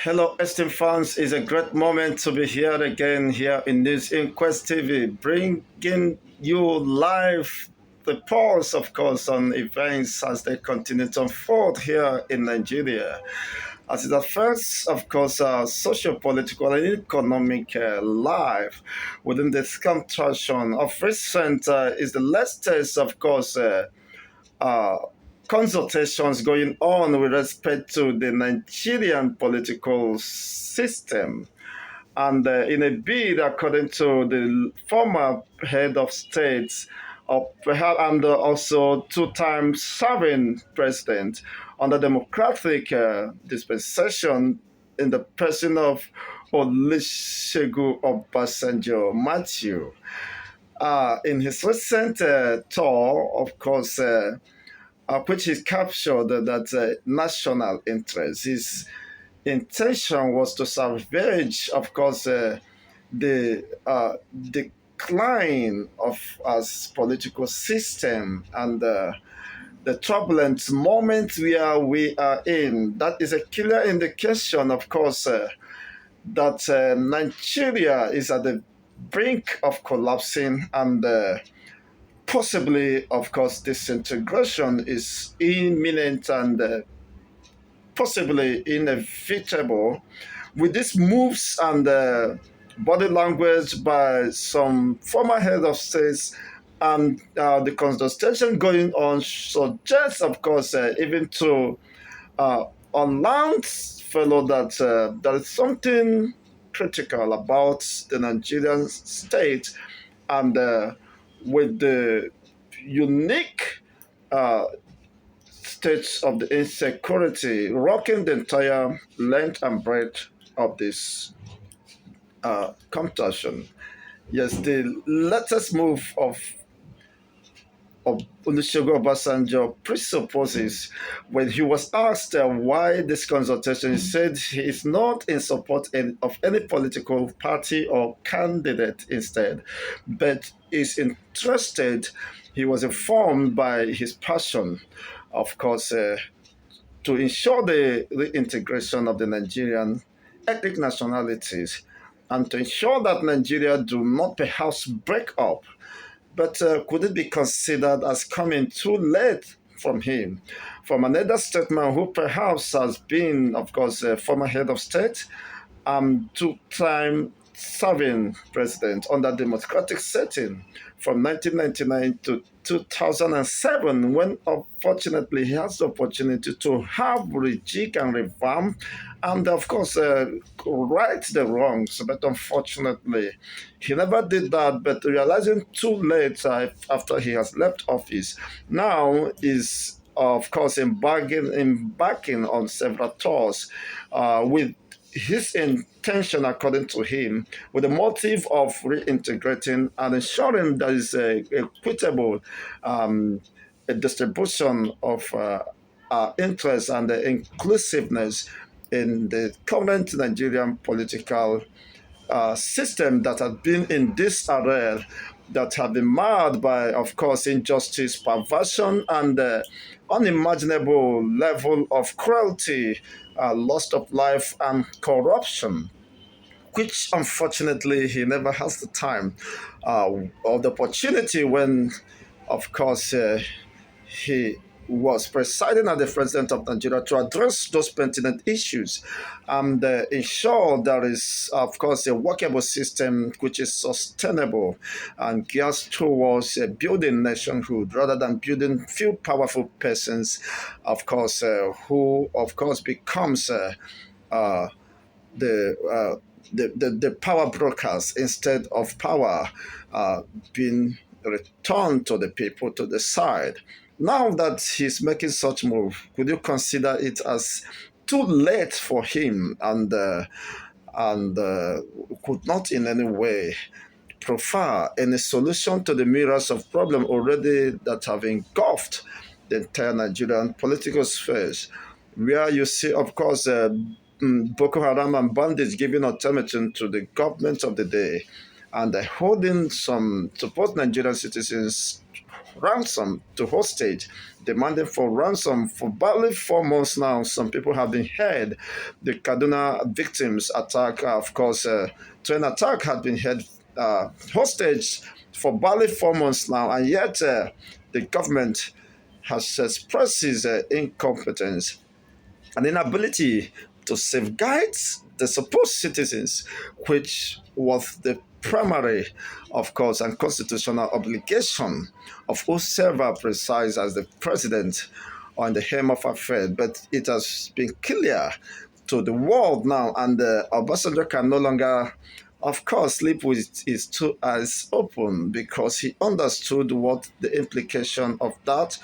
Hello, esteemed fans. It's a great moment to be here again here in News Inquest TV, bringing you live the pulse, of course, on events as they continue to unfold here in Nigeria. As it affects, of course, socio-political and economic life within the contraction of recent is the latest, of course, uh, consultations going on with respect to the Nigerian political system. And in a bid, according to the former head of state, and also two-time serving president under democratic dispensation in the person of Olusegun Obasanjo Matthew. In his recent tour, of course, which is captured that national interest. His intention was to salvage, of course, the decline of us political system and the turbulent moment where we are in. That is a clear indication, of course, that Nigeria is at the brink of collapsing and possibly, of course, disintegration is imminent and possibly inevitable. With these moves and body language by some former head of states and the consultation going on suggests, of course, even to unlearned fellow that there is something critical about the Nigerian state and with the unique uh, states of the insecurity rocking the entire length and breadth of this contortion. Yes, the latest move of Olusegun Obasanjo presupposes when he was asked why this consultation, he said he is not in support of any political party or candidate instead, but is interested. He was informed by his passion, of course, to ensure the reintegration of the Nigerian ethnic nationalities and to ensure that Nigeria do not perhaps break up. But could it be considered as coming too late from him, from another statesman who perhaps has been, of course, a former head of state, two-time serving president under democratic setting from 1999 to 2007, when unfortunately he has the opportunity to have rejig and revamp and, of course, right the wrongs. But unfortunately, he never did that. But realizing too late after he has left office, now is of course embarking on several tours with his intention, according to him, with the motive of reintegrating and ensuring there is a equitable a distribution of interest and the inclusiveness in the current Nigerian political system that has been in disarray, that have been marred by, of course, injustice, perversion, and unimaginable level of cruelty, loss of life, and corruption, which unfortunately he never has the time or the opportunity when, of course, he was presiding as the president of Nigeria to address those pertinent issues and ensure there is, of course, a workable system which is sustainable and gears towards building nationhood rather than building few powerful persons, of course, who, of course, becomes uh, the, uh, the power brokers instead of power being returned to the people to decide. Now that he's making such move, could you consider it as too late for him and could not in any way prefer any solution to the myriads of problems already that have engulfed the entire Nigerian political spheres, where you see, of course, Boko Haram and bandits giving ultimatum to the government of the day and holding some supposed Nigerian citizens ransom to hostage, demanding for ransom for barely 4 months now. Some people have been held. The Kaduna victims attack, of course, train attack had been held hostage for barely 4 months now, and yet the government has expressed its incompetence and inability to safeguard the supposed citizens, which was the primary, of course, and constitutional obligation of whosoever presides as the president on the helm of affairs. But it has been clear to the world now, and Obasanjo can no longer, of course, sleep with his two eyes open because he understood what the implication of that,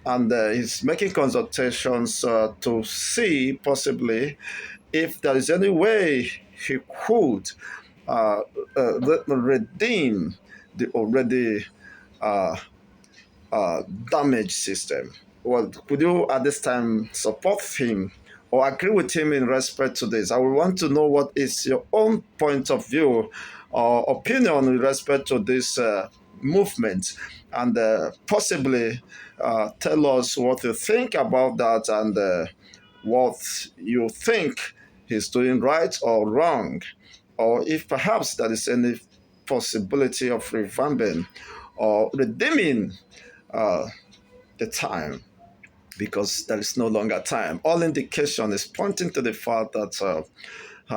and he's making consultations to see possibly if there is any way he could uh, redeem the already uh, damaged system. Well, could you at this time support him or agree with him in respect to this? I would want to know what is your own point of view or opinion with respect to this movement, and possibly tell us what you think about that, and what you think he's doing right or wrong, or if perhaps there is any possibility of revamping or redeeming uh, the time, because there is no longer time. All indication is pointing to the fact that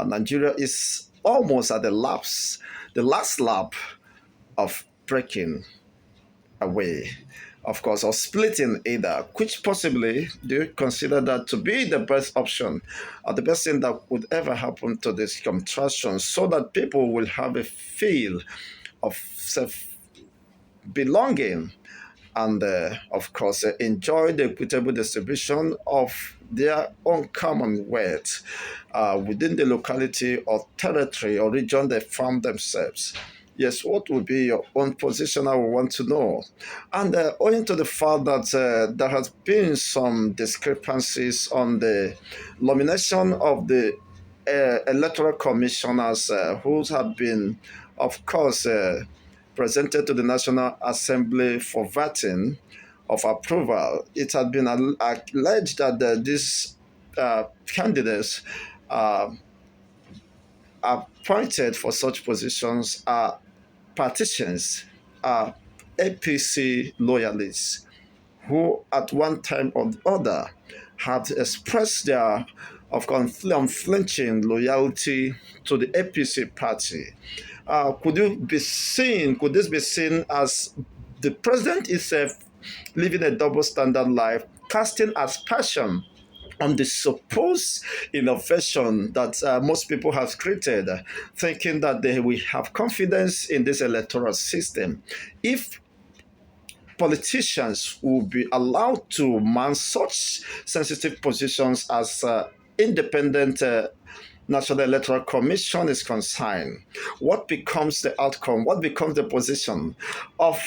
Nigeria is almost at the last lap of breaking away, of course, or splitting either. Which possibly do you consider that to be the best option, or the best thing that would ever happen to this contraction, so that people will have a feel of self belonging, and of course enjoy the equitable distribution of their own commonwealth within the locality or territory or region they found themselves. Yes, what would be your own position? I would want to know. And owing to the fact that there has been some discrepancies on the nomination of the electoral commissioners who have been, of course, presented to the National Assembly for voting of approval, it had been alleged that these candidates uh, appointed for such positions are partitions, are APC loyalists who, at one time or the other, had expressed their of unflinching loyalty to the APC party. Could this be seen as the president himself living a double standard life, casting aspersion on the supposed innovation that most people have created, thinking that they will have confidence in this electoral system if politicians will be allowed to man such sensitive positions as independent National Electoral Commission is concerned. What becomes the outcome? What becomes the position of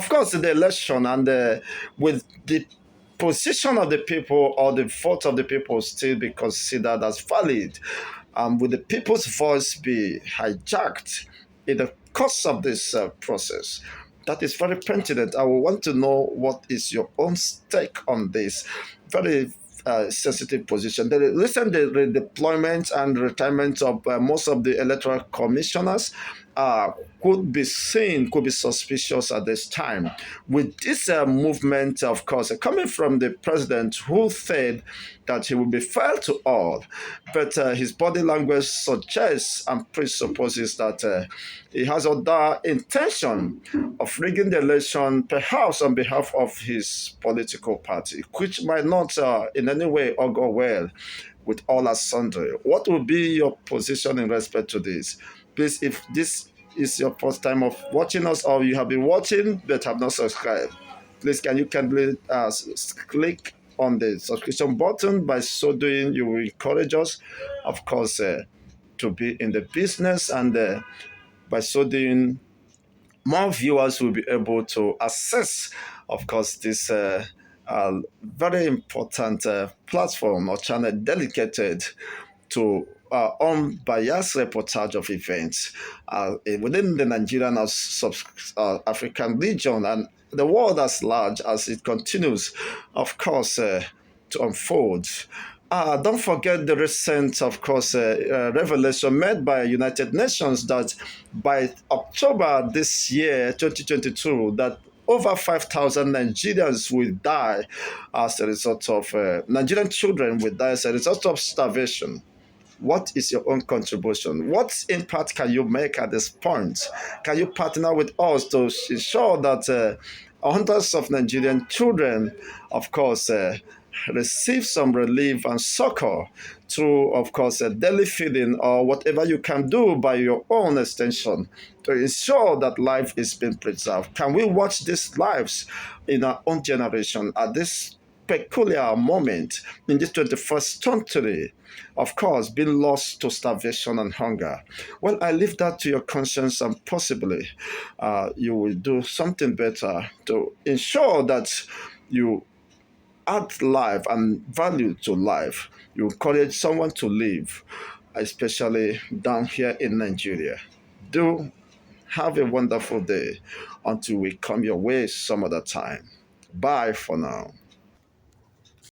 course, the election, and with the position of the people or the vote of the people still be considered as valid? Will the people's voice be hijacked in the course of this process? That is very pertinent. I will want to know what is your own stake on this very sensitive position. The recent redeployment and retirement of most of the electoral commissioners could be suspicious at this time. With this movement, of course, coming from the president who said that he will be fair to all, but his body language suggests and presupposes that he has other intention of rigging the election, perhaps on behalf of his political party, which might not in any way augur well with all asunder. What will be your position in respect to this? Please, if this is your first time of watching us, or you have been watching but have not subscribed, please can you kindly click on the subscription button. By so doing, you will encourage us, of course, to be in the business, and by so doing, more viewers will be able to access, of course, this very important platform or channel dedicated to unbiased reportage of events within the Nigerian or African region and the world as large as it continues, of course, to unfold. Don't forget the recent, of course, revelation made by United Nations that by October this year, 2022, that over 5,000 Nigerians will die as a result of Nigerian children will die as a result of starvation. What is your own contribution? What impact can you make at this point? Can you partner with us to ensure that hundreds of Nigerian children, of course, receive some relief and succor through, of course, daily feeding or whatever you can do by your own extension to ensure that life is being preserved? Can we watch these lives in our own generation at this peculiar moment in this 21st century, of course, being lost to starvation and hunger? Well, I leave that to your conscience, and possibly you will do something better to ensure that you add life and value to life. You encourage someone to live, especially down here in Nigeria. Do have a wonderful day until we come your way some other time. Bye for now.